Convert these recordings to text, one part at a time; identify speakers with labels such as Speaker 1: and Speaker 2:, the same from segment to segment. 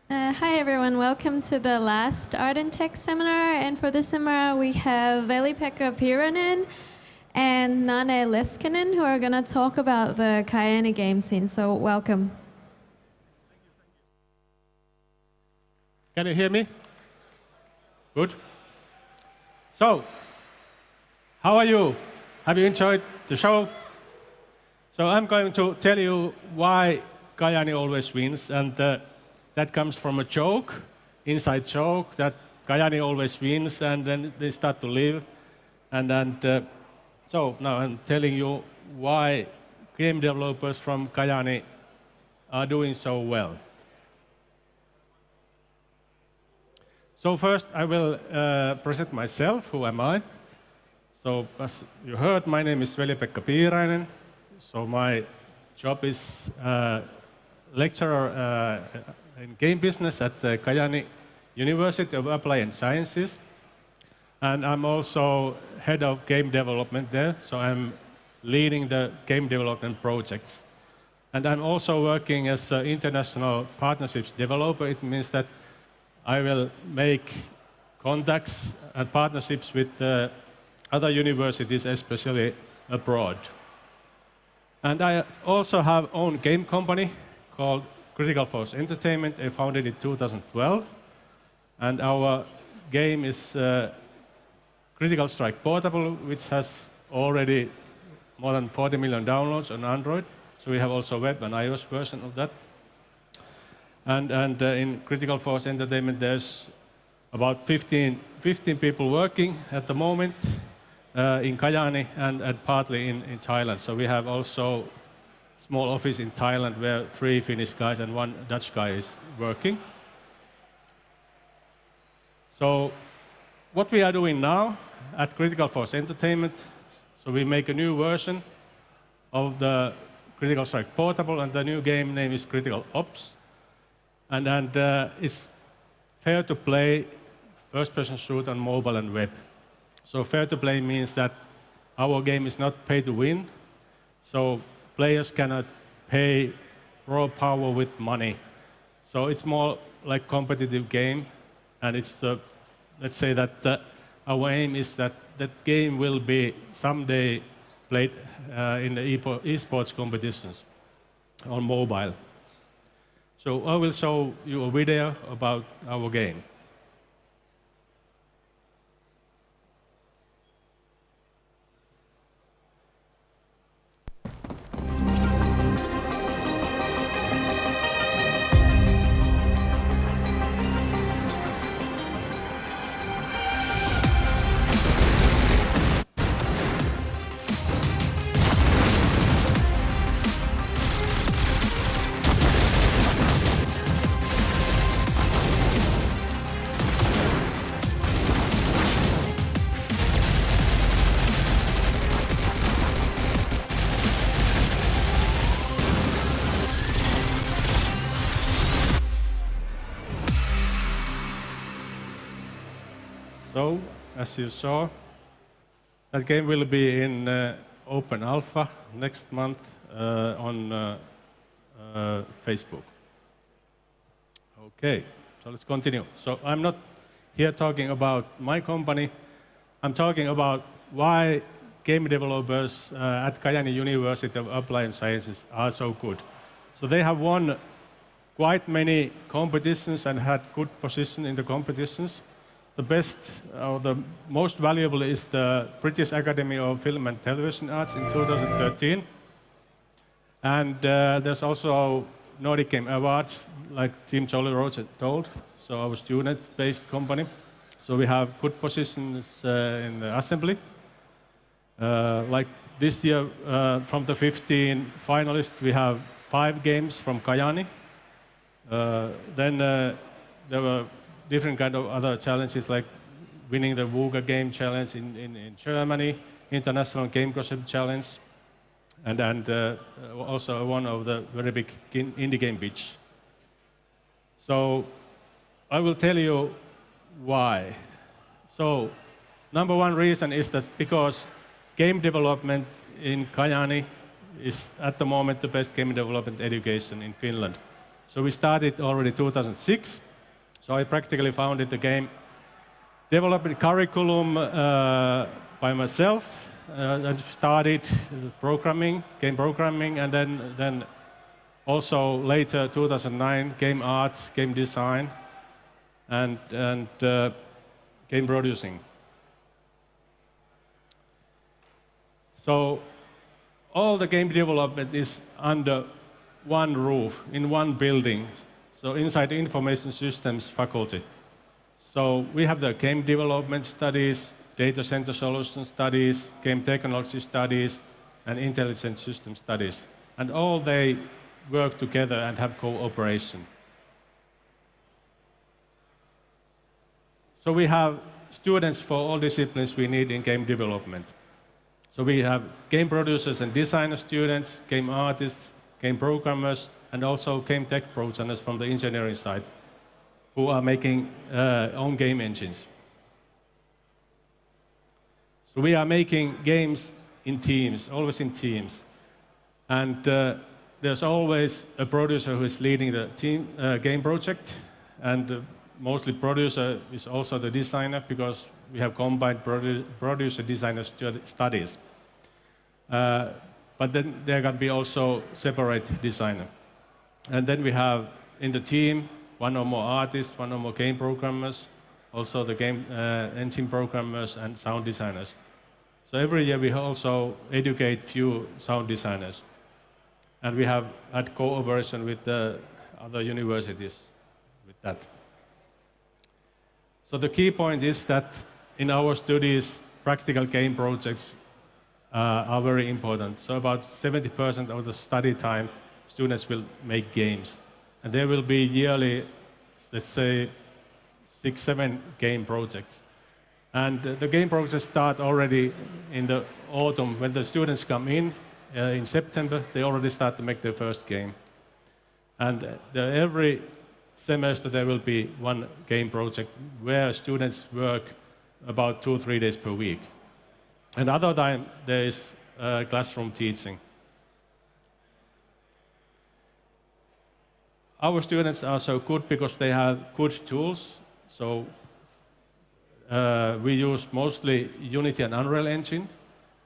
Speaker 1: Hi everyone, welcome to the last ARTtech seminar. And for this seminar, we have Veli-Pekka Piirainen and Nane Leskinen who are going to talk about the Kajaani game scene. So welcome.
Speaker 2: Can you hear me? Good. So, how are you? Have you enjoyed the show? So I'm going to tell you why Kajaani always wins, and that comes from a joke, inside joke, that Kajaani always wins, and then they start to live. So now I'm telling you why game developers from Kajaani are doing so well. So first, I will present myself. Who am I? So as you heard, my name is Veli-Pekka Piirainen. So my job is lecturer in game business at Kajaani University of Applied Sciences. And I'm also head of game development there. So I'm leading the game development projects. And I'm also working as an international partnerships developer. It means that I will make contacts and partnerships with other universities, especially abroad. And I also have own game company called Critical Force Entertainment. I founded in 2012. And our game is Critical Strike Portable, which has already more than 40 million downloads on Android. So we have also web and iOS version of that. And in Critical Force Entertainment, there's about 15 people working at the moment in Kajaani and partly in Thailand. So we have also a small office in Thailand where 3 Finnish guys and 1 Dutch guy is working. So what we are doing now at Critical Force Entertainment, so we make a new version of the Critical Strike Portable, and the new game name is Critical Ops. And it's fair to play first-person shooter on mobile and web. So fair to play means that our game is not pay to win. So players cannot pay raw power with money. So it's more like competitive game. And it's let's say that our aim is that that game will be someday played in the esports competitions on mobile. So I will show you a video about our game. So, as you saw, that game will be in open alpha next month on Facebook. Okay, so let's continue. So I'm not here talking about my company. I'm talking about why game developers at Kajaani University of Applied Sciences are so good. So they have won quite many competitions and had good position in the competitions. The best, or the most valuable, is the British Academy of Film and Television Arts in 2013. And there's also Nordic Game Awards, like Team Jolly Roger told, so our student-based company. So we have good positions in the assembly. Like this year, from the 15 finalists, we have 5 games from Kajaani. Then there were different kind of other challenges, like winning the VUGA Game Challenge in Germany, International Game Concept Challenge, and also one of the very big indie game pitch. So I will tell you why. So number one reason is that because game development in Kajaani is at the moment the best game development education in Finland. So we started already 2006. So I practically founded the game development curriculum by myself. I started programming, game programming, and then also later, 2009, game art, game design, and game producing. So all the game development is under one roof, in one building, so inside the information systems faculty. So we have the game development studies, data center solution studies, game technology studies, and intelligent system studies. And all they work together and have cooperation. So we have students for all disciplines we need in game development. So we have game producers and designer students, game artists, game programmers, and also game tech programmers from the engineering side, who are making own game engines. So we are making games in teams, always in teams. And there's always a producer who is leading the team game project, and mostly producer is also the designer, because we have combined producer-designer studies. But then there can be also separate designer. And then we have in the team one or more artists, one or more game programmers, also the game engine programmers and sound designers. So every year we also educate few sound designers. And we have had cooperation with the other universities with that. So the key point is that in our studies, practical game projects are very important. So about 70% of the study time, students will make games. And there will be yearly, let's say, 6-7 game projects. And the game projects start already in the autumn. When the students come in September, they already start to make their first game. And every semester there will be one game project where students work about 2-3 days per week. And other time there is classroom teaching. Our students are so good because they have good tools. So we use mostly Unity and Unreal Engine.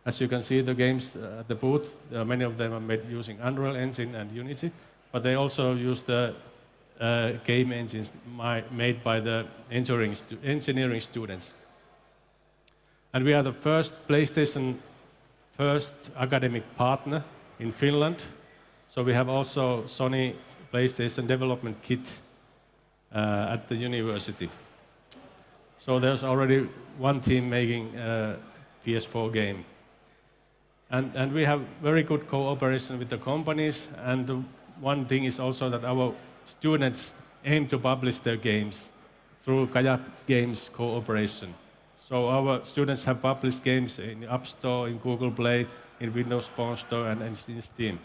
Speaker 2: As you can see, the games at the booth, many of them are made using Unreal Engine and Unity, but they also use the game engines made by the engineering students. And we are the first PlayStation academic partner in Finland. So we have also Sony PlayStation development kit at the university. So there's already one team making a PS4 game. And we have very good cooperation with the companies. And one thing is also that our students aim to publish their games through Kajaani Games cooperation. So our students have published games in App Store, in Google Play, in Windows Phone Store, and in Steam.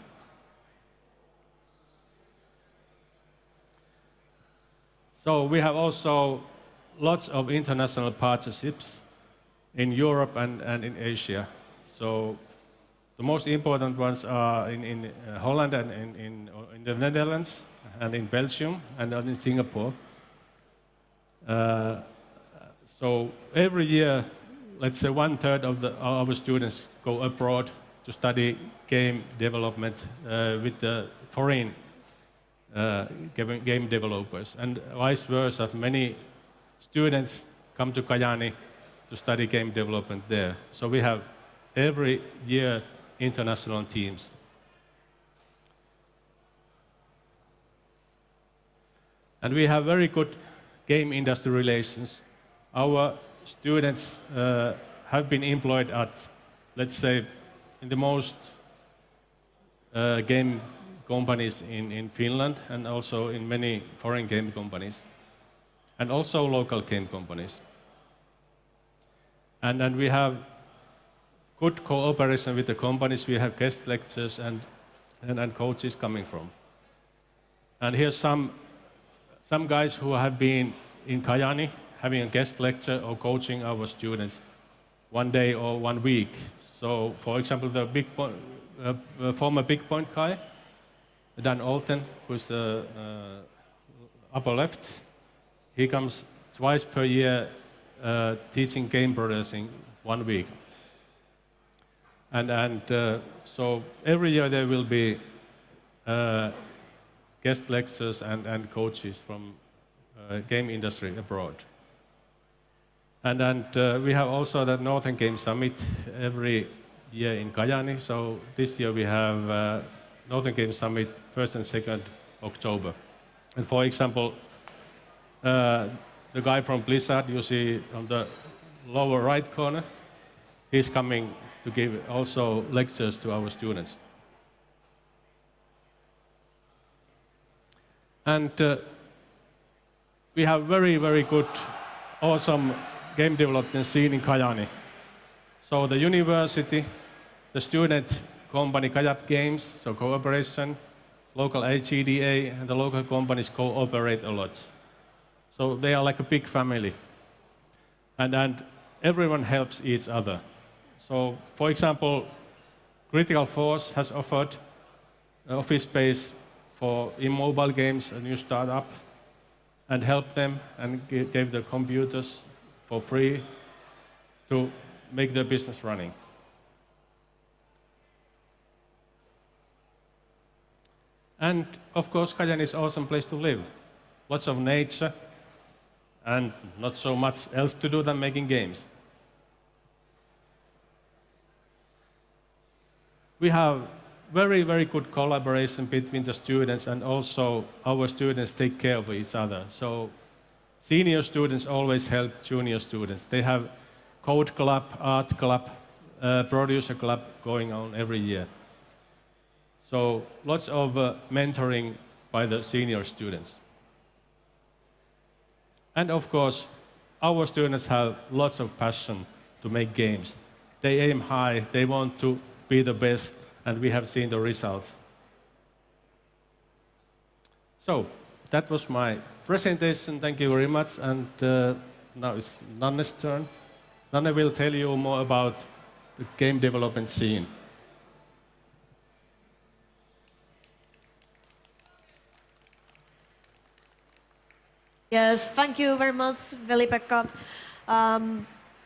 Speaker 2: So we have also lots of international partnerships in Europe and in Asia. So the most important ones are in Holland and in the Netherlands, and in Belgium, and in Singapore. So every year, let's say 1/3 of our students go abroad to study game development with the foreign game developers, and vice versa. Many students come to Kajaani to study game development there. So we have every year international teams. And we have very good game industry relations. Our students have been employed at, let's say, in the most game companies in Finland, and also in many foreign game companies, and also local game companies. And we have good cooperation with the companies. We have guest lectures and coaches coming from. And here's some guys who have been in Kajaani having a guest lecture or coaching our students one day or 1 week. So, for example, the former Big Point guy, Dan Olten, who's the upper left. He comes twice per year teaching game producing 1 week. And so every year there will be guest lectures and coaches from game industry abroad. And we have also the Northern Game Summit every year in Kajaani. So this year we have Northern Game Summit 1st and 2nd October. And for example, the guy from Blizzard you see on the lower right corner, he's coming to give also lectures to our students. And we have very, very good, awesome game development scene in Kajaani. So the university, the student company Cabbages, so cooperation, local HEDA, and the local companies cooperate a lot. So they are like a big family. And everyone helps each other. So, for example, Critical Force has offered office space for in-mobile games, a new startup, and helped them and gave the computers for free to make their business running. And of course, Kajaani is an awesome place to live. Lots of nature and not so much else to do than making games. We have very, very good collaboration between the students, and also our students take care of each other. So senior students always help junior students. They have code club, art club, producer club going on every year. So lots of mentoring by the senior students. And of course, our students have lots of passion to make games. They aim high, they want to be the best, and we have seen the results. So that was my presentation. Thank you very much. And now it's Nanne's turn. Nanne will tell you more about the game development scene.
Speaker 3: Yes, thank you very much, Veli-Pekka.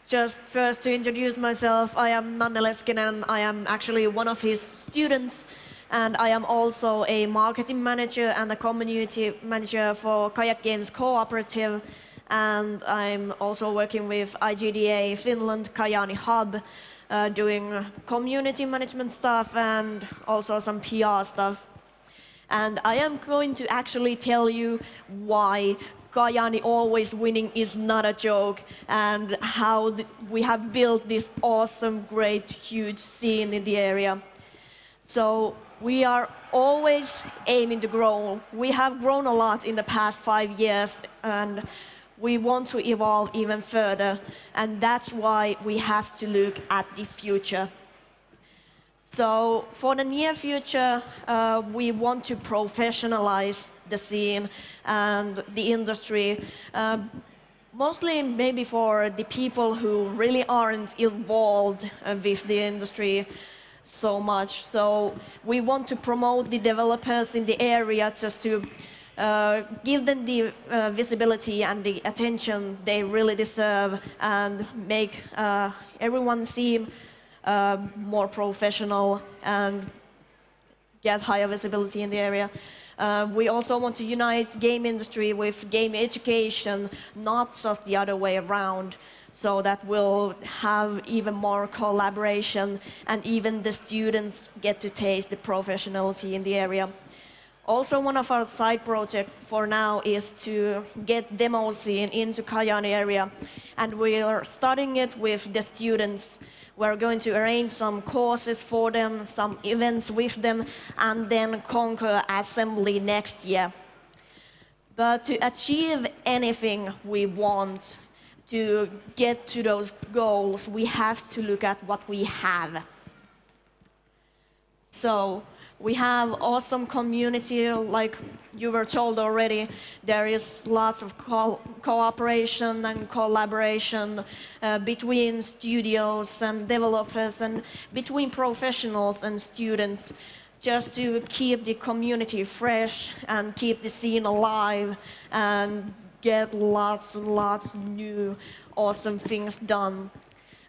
Speaker 3: Just first to introduce myself, I am Nanne Leskinen. I am actually one of his students, and I am also a marketing manager and a community manager for Kayak Games Cooperative. And I'm also working with IGDA Finland Kajaani Hub, doing community management stuff and also some PR stuff. And I am going to actually tell you why Kajaani always winning is not a joke, and how we have built this awesome, great, huge scene in the area. So we are always aiming to grow. We have grown a lot in the past 5 years, and we want to evolve even further. And that's why we have to look at the future. So for the near future, we want to professionalize the scene and the industry, mostly maybe for the people who really aren't involved with the industry so much. So we want to promote the developers in the area just to give them the visibility and the attention they really deserve, and make everyone seem more professional and get higher visibility in the area. We also want to unite game industry with game education, not just the other way around, so that we'll have even more collaboration and even the students get to taste the professionality in the area. Also, one of our side projects for now is to get demo scene into Kajaani area, and we're starting it with the students. We're going to arrange some courses for them, some events with them, and then conquer assembly next year. But to achieve anything we want, to get to those goals, we have to look at what we have. So we have awesome community, like you were told already. There is lots of cooperation and collaboration between studios and developers, and between professionals and students, just to keep the community fresh and keep the scene alive and get lots and lots of new awesome things done.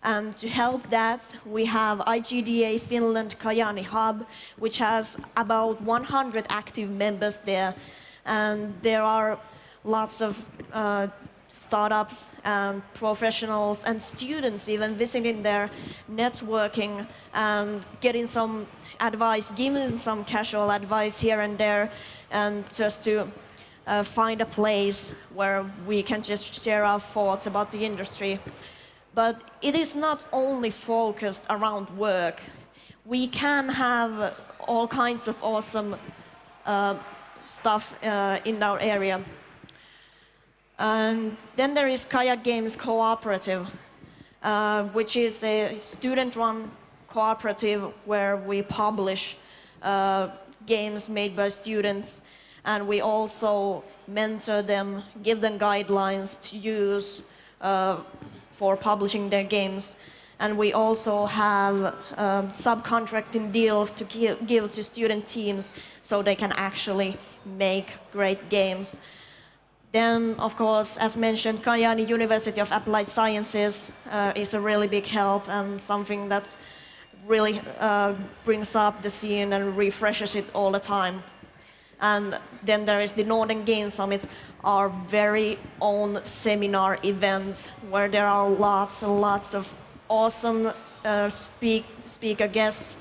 Speaker 3: And to help that, we have IGDA Finland Kajaani Hub, which has about 100 active members there. And there are lots of startups and professionals and students even visiting there, networking and getting some advice, giving some casual advice here and there, and just to find a place where we can just share our thoughts about the industry. But it is not only focused around work. We can have all kinds of awesome stuff in our area. And then there is Kayak Games Cooperative, which is a student-run cooperative where we publish games made by students, and we also mentor them, give them guidelines to use for publishing their games. And we also have subcontracting deals to give to student teams so they can actually make great games. Then, of course, as mentioned, Kajaani University of Applied Sciences is a really big help and something that really brings up the scene and refreshes it all the time. And then there is the Northern Game Summit, our very own seminar event where there are lots and lots of awesome speaker guests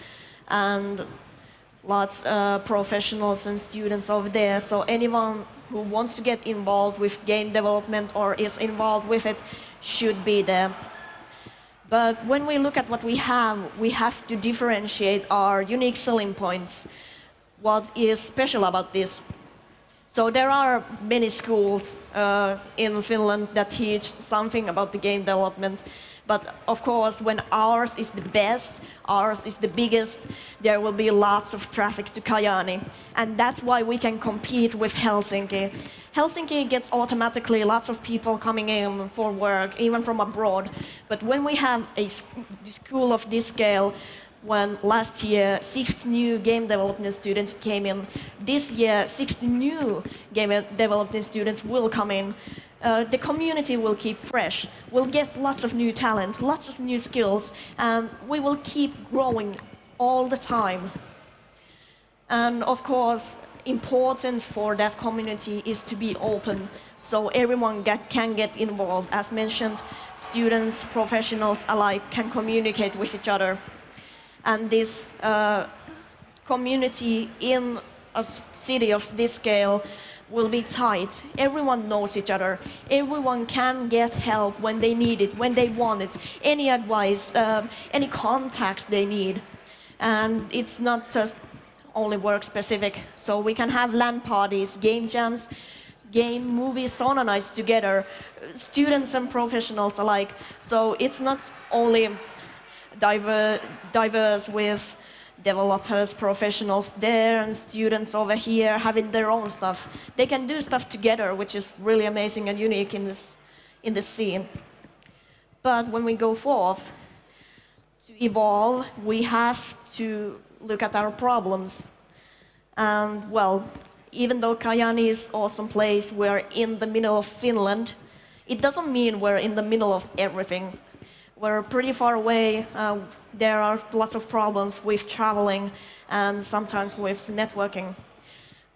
Speaker 3: and lots of professionals and students over there. So anyone who wants to get involved with game development or is involved with it should be there. But when we look at what we have to differentiate our unique selling points. What is special about this? So there are many schools in Finland that teach something about the game development. But of course, when ours is the best, ours is the biggest, there will be lots of traffic to Kajaani. And that's why we can compete with Helsinki. Helsinki gets automatically lots of people coming in for work, even from abroad. But when we have a school of this scale, when last year 60 new game development students came in, this year 60 new game development students will come in. The community will keep fresh. We'll get lots of new talent, lots of new skills, and we will keep growing all the time. And of course, important for that community is to be open, so everyone can get involved. As mentioned, students, professionals alike can communicate with each other. And this community in a city of this scale will be tight. Everyone knows each other. Everyone can get help when they need it, when they want it, any advice, any contacts they need. And it's not just only work specific. So we can have LAN parties, game jams, game, movie, sauna nights together, students and professionals alike. So it's not only diverse with developers, professionals there, and students over here having their own stuff. They can do stuff together, which is really amazing and unique in this scene. But when we go forth to evolve, we have to look at our problems. And well, even though Kajaani is an awesome place, we're in the middle of Finland, it doesn't mean we're in the middle of everything. We're pretty far away. There are lots of problems with traveling and sometimes with networking.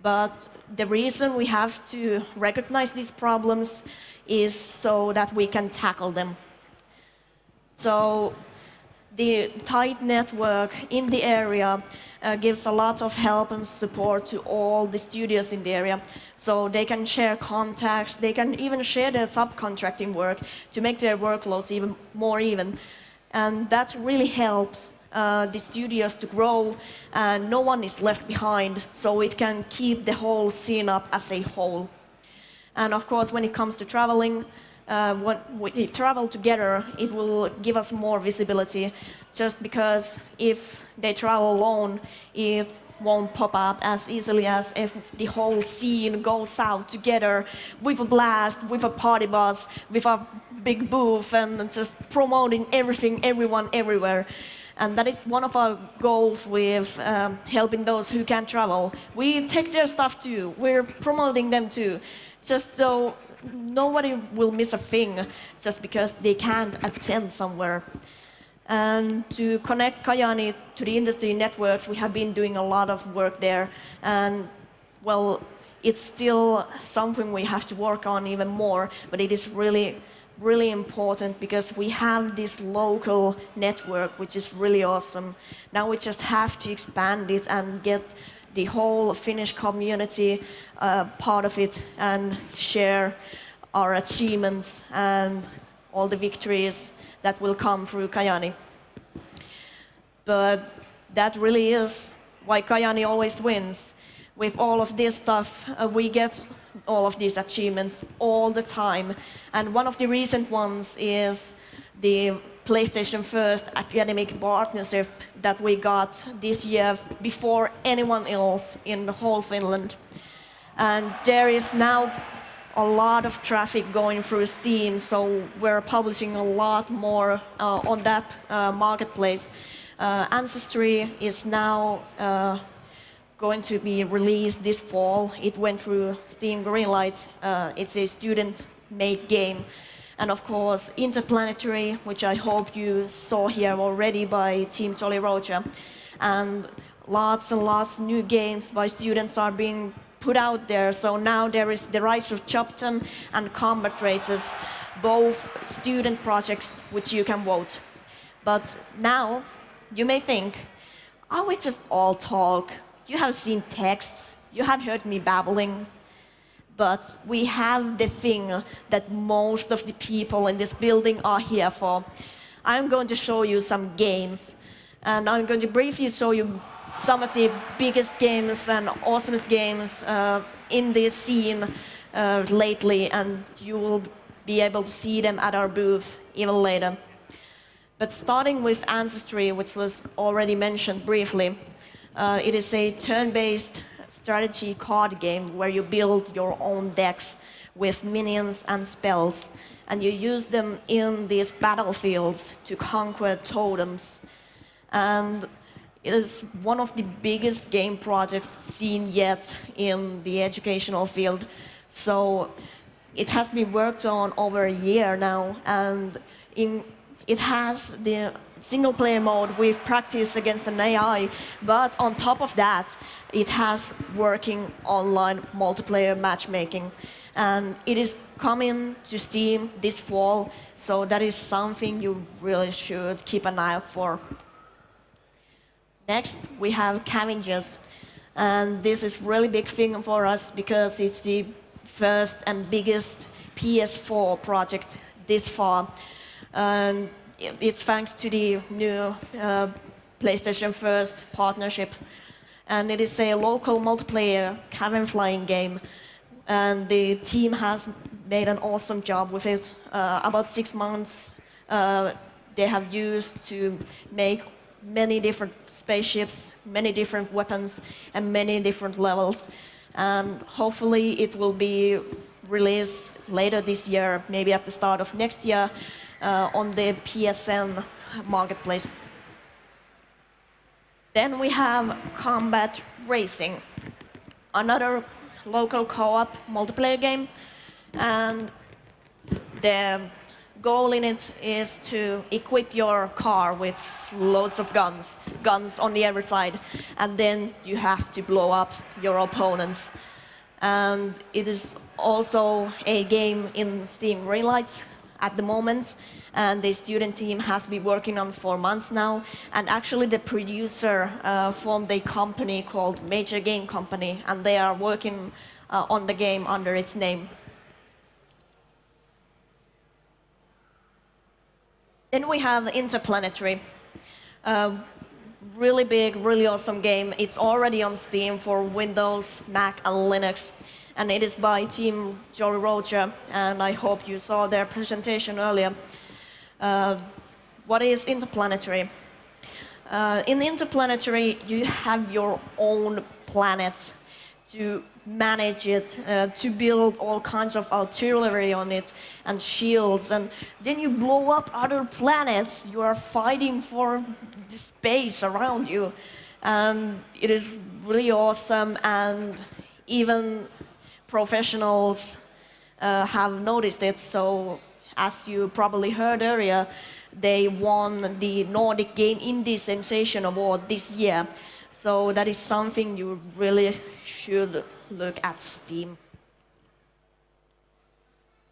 Speaker 3: But the reason we have to recognize these problems is so that we can tackle them. So the tight network in the area gives a lot of help and support to all the studios in the area. So they can share contacts, they can even share their subcontracting work to make their workloads even more even. And that really helps the studios to grow, and no one is left behind, so it can keep the whole scene up as a whole. And of course, when it comes to traveling, when we travel together, it will give us more visibility, just because if they travel alone, it won't pop up as easily as if the whole scene goes out together with a blast, with a party bus, with a big booth, and just promoting everything, everyone, everywhere. And that is one of our goals with helping those who can't travel. We take their stuff too. We're promoting them too, just so nobody will miss a thing just because they can't attend somewhere. And to connect Kajaani to the industry networks, we have been doing a lot of work there. And well, it's still something we have to work on even more, but it is really, really important because we have this local network, which is really awesome. Now we just have to expand it and get the whole Finnish community part of it and share our achievements and all the victories that will come through Kajaani. But that really is why Kajaani always wins. With all of this stuff, we get all of these achievements all the time. And one of the recent ones is the PlayStation First academic partnership that we got this year before anyone else in the whole Finland. And there is now a lot of traffic going through Steam, so we're publishing a lot more on that marketplace. Ancestry is now going to be released this fall. It went through Steam Greenlight. It's a student-made game. And of course, Interplanetary, which I hope you saw here already by Team Jolly Roger. And lots new games by students are being put out there. So now there is the Rise of Chopton and Combat Races, both student projects which you can vote. But now you may think, oh, we just all talk. You have seen texts, you have heard me babbling. But we have the thing that most of the people in this building are here for. I'm going to show you some games, and I'm going to briefly show you some of the biggest games and awesomest games in this scene lately, and you will be able to see them at our booth even later. But starting with Ancestry, which was already mentioned briefly, it is a turn-based strategy card game where you build your own decks with minions and spells, and you use them in these battlefields to conquer totems. And it is one of the biggest game projects seen yet in the educational field. So it has been worked on over a year now, and it has the single-player mode with practice against an AI, but on top of that, it has working online multiplayer matchmaking. And it is coming to Steam this fall, so that is something you really should keep an eye out for. Next, we have Cabbages, and this is really big thing for us because it's the first and biggest PS4 project this far. And it's thanks to the new PlayStation First partnership. And it is a local multiplayer cabin flying game. And the team has made an awesome job with it. About 6 months they have used to make many different spaceships, many different weapons, and many different levels. And hopefully it will be released later this year, maybe at the start of next year, on the PSN marketplace. Then we have Combat Racing, another local co-op multiplayer game. And the goal in it is to equip your car with loads of guns on the other side, and then you have to blow up your opponents. And it is also a game in Steam Greenlight at the moment, and the student team has been working on it for months now. And actually the producer formed a company called Major Game Company, and they are working on the game under its name. Then we have Interplanetary. Really big, really awesome game. It's already on Steam for Windows, Mac, and Linux. And it is by Team Jolly Roger, and I hope you saw their presentation earlier. What is Interplanetary? In Interplanetary, you have your own planet to manage it, to build all kinds of artillery on it and shields, and then you blow up other planets. You are fighting for the space around you, and it is really awesome. And even professionals have noticed it. So, as you probably heard earlier, they won the Nordic Game Indie Sensation Award this year. So that is something you really should look at Steam.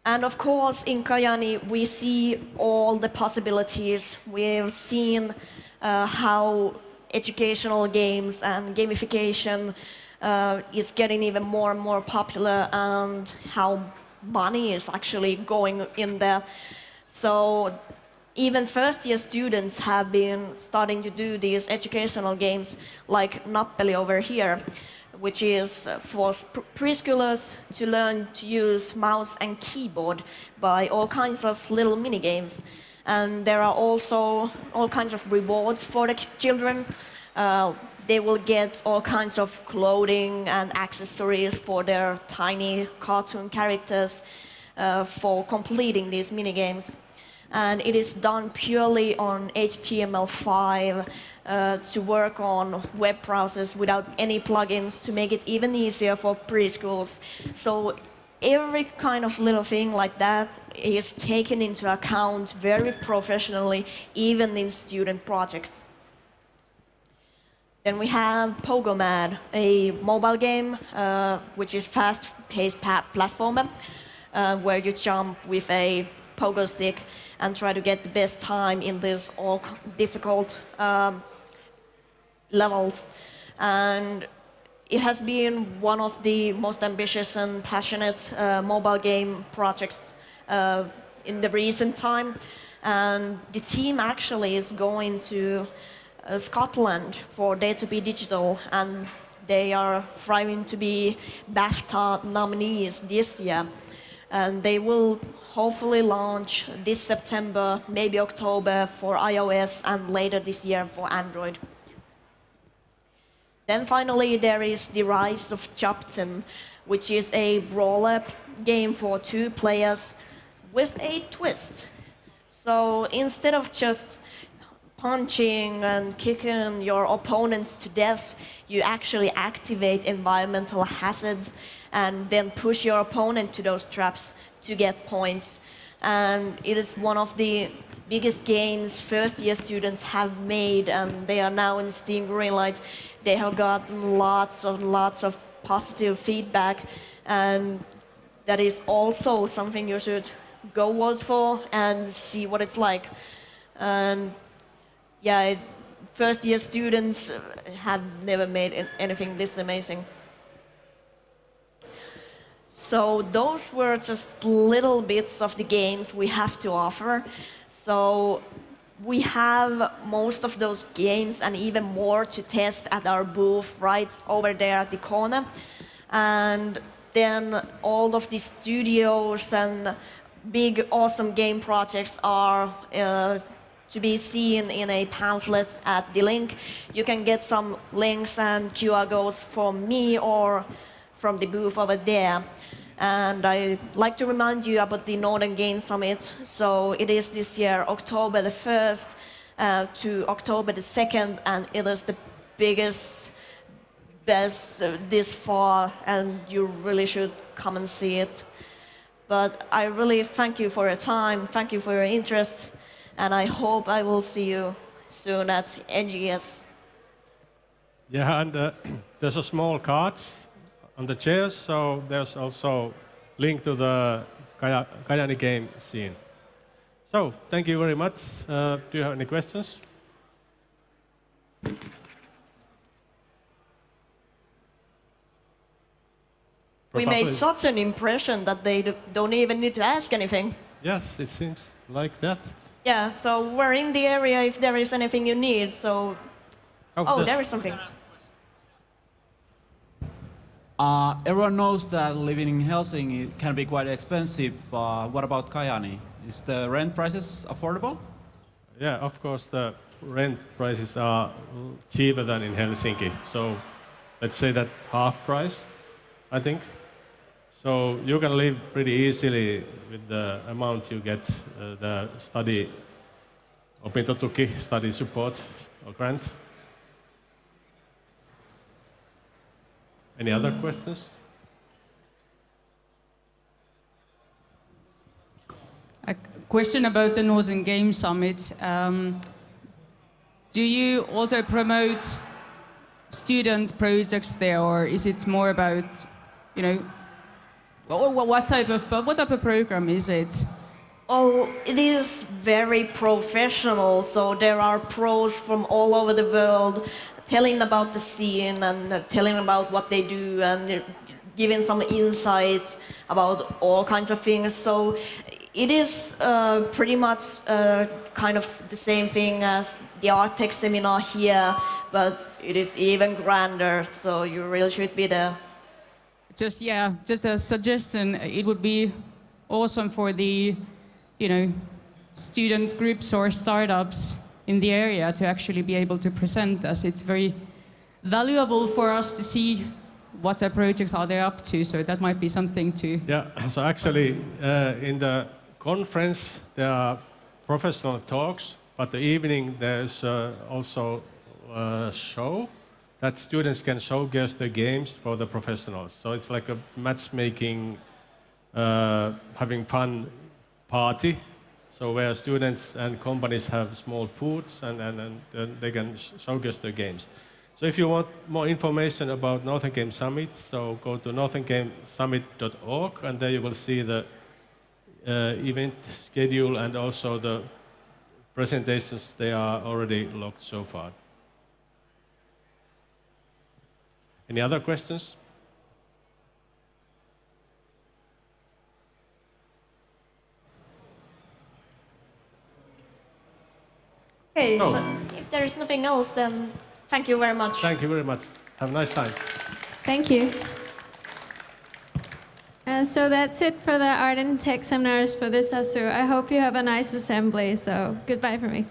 Speaker 3: And of course, in Kajaani, we see all the possibilities. We've seen how educational games and gamification is getting even more and more popular, and how money is actually going in there. So even first-year students have been starting to do these educational games like Nappeli over here, which is for preschoolers to learn to use mouse and keyboard by all kinds of little mini games. And there are also all kinds of rewards for the children. They will get all kinds of clothing and accessories for their tiny cartoon characters for completing these mini games. And it is done purely on HTML5 to work on web browsers without any plugins, to make it even easier for preschools. So every kind of little thing like that is taken into account very professionally, even in student projects. Then we have Pogoman, a mobile game which is fast-paced platformer where you jump with a pogo stick and try to get the best time in these all difficult levels. And it has been one of the most ambitious and passionate mobile game projects in the recent time. And the team actually is going to Scotland for Dare to Be Digital, and they are striving to be BAFTA nominees this year. And they will hopefully launch this September, maybe October for iOS, and later this year for Android. Then finally there is The Rise of Captain, which is a brawler game for 2 players with a twist. So instead of just punching and kicking your opponents to death, you actually activate environmental hazards and then push your opponent to those traps to get points. And it is one of the biggest games first-year students have made, and they are now in Steam Greenlight. They have gotten lots of positive feedback, and that is also something you should go vote for and see what it's like. And yeah, first-year students have never made anything this amazing. So those were just little bits of the games we have to offer. So we have most of those games and even more to test at our booth right over there at the corner. And then all of the studios and big awesome game projects are to be seen in a pamphlet at the link. You can get some links and QR codes from me or from the booth over there. And I'd like to remind you about the Northern Game Summit. So it is this year, October the 1st to October the 2nd, and it is the biggest, best this far, and you really should come and see it. But I really thank you for your time, thank you for your interest, and I hope I will see you soon at NGS.
Speaker 2: Yeah, and there's a small cards on the chairs, so there's also link to the Kajaani game scene. So, thank you very much. Do you have any questions?
Speaker 3: We made such an impression that they don't even need to ask anything.
Speaker 2: Yes, it seems like that.
Speaker 3: Yeah, so we're in the area if there is anything you need, so... Oh, there is something.
Speaker 4: Everyone knows that living in Helsinki can be quite expensive. What about Kajaani? Is the rent prices affordable?
Speaker 2: Yeah, of course, the rent prices are cheaper than in Helsinki. So let's say that half price, I think. So you can live pretty easily with the amount you get the study opintotuki, study support or grant. Any other questions?
Speaker 5: A question about the Northern Game Summit. Do you also promote student projects there, or is it more about, you know, what type of program is it?
Speaker 3: Oh, it is very professional, so there are pros from all over the world telling about the scene and telling about what they do and giving some insights about all kinds of things. So it is pretty much kind of the same thing as the ARTtech seminar here, but it is even grander, so you really should be there.
Speaker 5: Just a suggestion. It would be awesome for the, you know, student groups or startups in the area to actually be able to present us. It's very valuable for us to see what their projects are they up to. So that might be something to.
Speaker 2: Yeah. So actually, in the conference there are professional talks, but the evening there's also a show that students can showcase the games for the professionals. So it's like a matchmaking, having fun party. So where students and companies have small booths and they can showcase their games. So if you want more information about Northern Game Summit, so go to northerngamesummit.org and there you will see the event schedule and also the presentations. They are already logged so far. Any other questions?
Speaker 3: Okay, so if there is nothing else, then thank you very much.
Speaker 2: Thank you very much. Have a nice time.
Speaker 1: Thank you. So that's it for the Art and Tech seminars for this ASU. I hope you have a nice assembly, so goodbye for me.